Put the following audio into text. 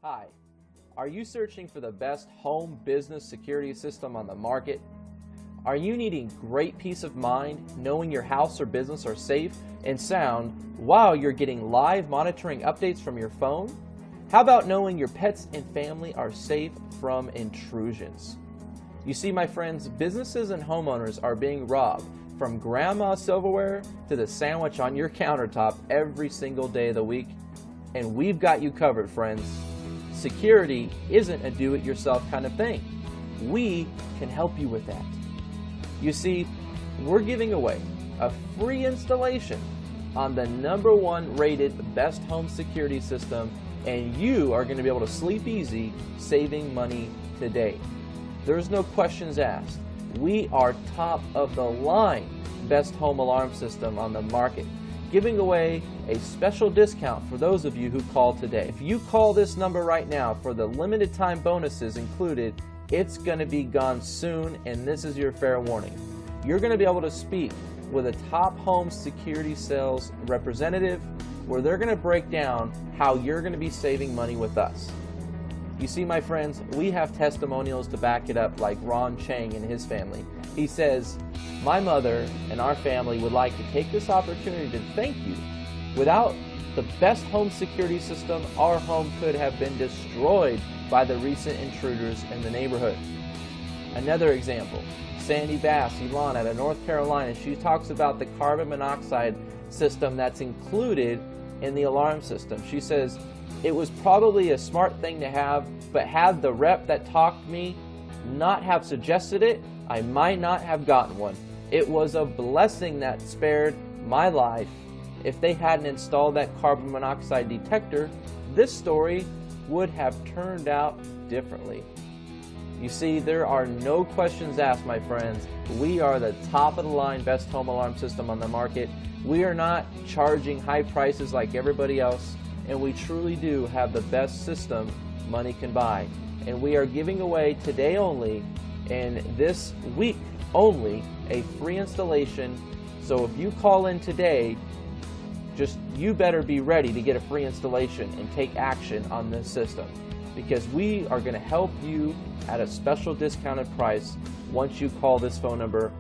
Hi, are you searching for the best home business security system on the market? Are you needing great peace of mind knowing your house or business are safe and sound while you're getting live monitoring updates from your phone? How about knowing your pets and family are safe from intrusions? You see, my friends, businesses and homeowners are being robbed from grandma's silverware to the sandwich on your countertop every single day of the week. And we've got you covered, friends. Security isn't a do-it-yourself kind of thing. We can help you with that. You see, we're giving away a free installation on the #1 rated best home security system, and you are going to be able to sleep easy saving money today. There's no questions asked. We are top of the line best home alarm system on the market, giving away a special discount for those of you who call today. If you call this number right now for the limited time bonuses included, it's going to be gone soon, and this is your fair warning. You're going to be able to speak with a top home security sales representative where they're going to break down how you're going to be saving money with us. You see, my friends, we have testimonials to back it up, like Ron Chang and his family. He says, "My mother and our family would like to take this opportunity to thank you. Without the best home security system, our home could have been destroyed by the recent intruders in the neighborhood." Another example, Sandy Bass, Elon out of North Carolina, she talks about the carbon monoxide system that's included in the alarm system. She says, "It was probably a smart thing to have, but had the rep that talked to me not have suggested it, I might not have gotten one. It was a blessing that spared my life. If they hadn't installed that carbon monoxide detector, this story would have turned out differently." You see, there are no questions asked, my friends. We are the top of the line best home alarm system on the market. We are not charging high prices like everybody else, and we truly do have the best system money can buy. And we are giving away today only, and this week only, a free installation. So if you call in today, you better be ready to get a free installation and take action on this system, because we are going to help you at a special discounted price once you call this phone number